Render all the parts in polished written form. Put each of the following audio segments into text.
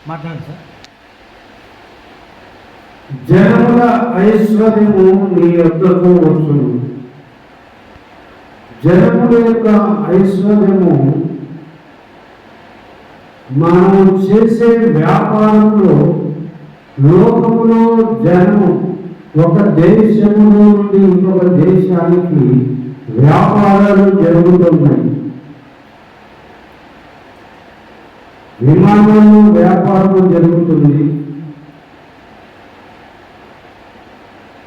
మాట్లాడండి సార్. జనముల ఐశ్వర్యము నీ యొద్దకు వచ్చును. జనముల యొక్క ఐశ్వర్యము మనం చేసే వ్యాపారంలో లోకములో జనము ఒక దేశము నుండి ఇంకొక దేశానికి వ్యాపారాలు జరుగుతున్నాయి. విమానంలో వ్యాపారం జరుగుతుంది.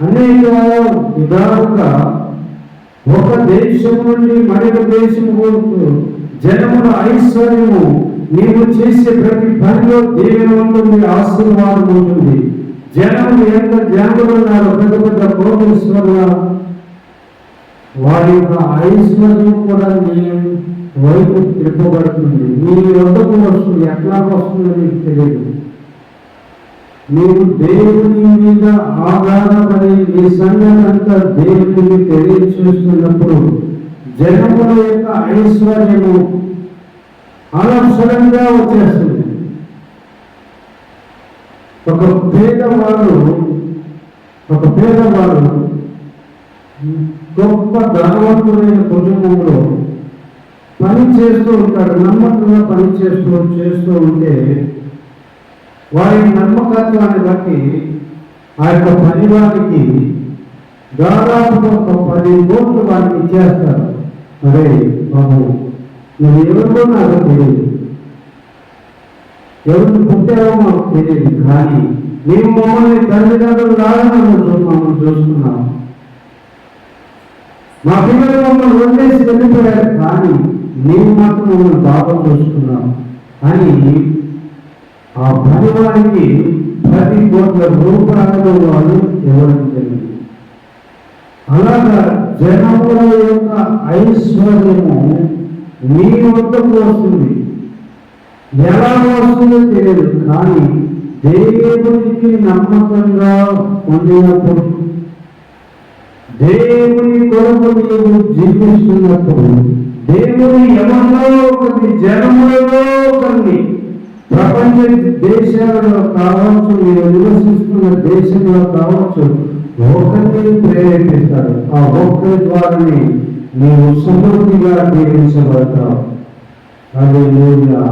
అనేక విధాలుగా ఒక దేశం నుండి మరొక దేశం వరకు జనముల ఐశ్వర్యము నీవు చేసే ప్రతి పనిలో దీవెన ఉంటుంది, ఆశీర్వాదం ఉంటుంది. జనములు ఎంత జ్ఞానులు ఉన్నారు, పెద్ద పెద్ద కోటేశ్వరుల వారి యొక్క ఐశ్వర్యం కూడా నీ వైపు తిప్పబడుతుంది. నీ వద్దకు వస్తుంది. ఎట్లా వస్తుందో నీకు తెలియదు. నీవు దేవుని మీద ఆధారపడి నీ సంగతి అంతా దేవునికి తెలియచేస్తున్నప్పుడు జనముల యొక్క ఐశ్వర్యము అనవసరంగా వచ్చేస్తుంది. ఒక పేదవాడు గొప్ప ధనవంతులైన కుటుంబంలో పని చేస్తూ ఉంటాడు. నమ్మకంగా పని చేస్తూ ఉంటే వారి నమ్మకత్వాన్ని బట్టి ఆ యొక్క పని వారికి దాదాపు ఒక 10 కోట్లు వారికి ఇచ్చేస్తారు. అరే బాబు, నువ్వు ఎవరితో నాకు తెలియదు, ఎవరికి పుట్టావో మాకు తెలియదు, కానీ మేము మమ్మల్ని తల్లిదండ్రులు లాగా మమ్మల్ని చూస్తున్నాము. మా పిల్లలు మమ్మల్ని వదిలేసి వెళ్ళిపోయారు, కానీ మేము మాత్రం మమ్మల్ని బాగా చూస్తున్నాము అని ఆ పని వారికి 10 కోట్ల రూపాయలు వాళ్ళు ఇవ్వడం జరిగింది. అలాగా జనముల యొక్క ఐశ్వర్యము నీ వద్దకు వస్తుంది. ఎలా వస్తుందో తెలియదు, కానీ దేవునికి నమ్మకంగా పొందినప్పుడు, దేవుని కొరకు నీవు జీవిస్తున్నప్పుడు, దేవుని ఎవరిలో ఒకటి జనములలో ఒకరిని ప్రపంచ దేశాలలో కావచ్చు, మీరు నివసిస్తున్న దేశంలో కావచ్చు, ఒకరిని ప్రేరేపిస్తాడు. ఆ ఒక్కరి ద్వారానే నీవు సమృద్ధిగా దీవించబడతావు. హల్లెలూయా.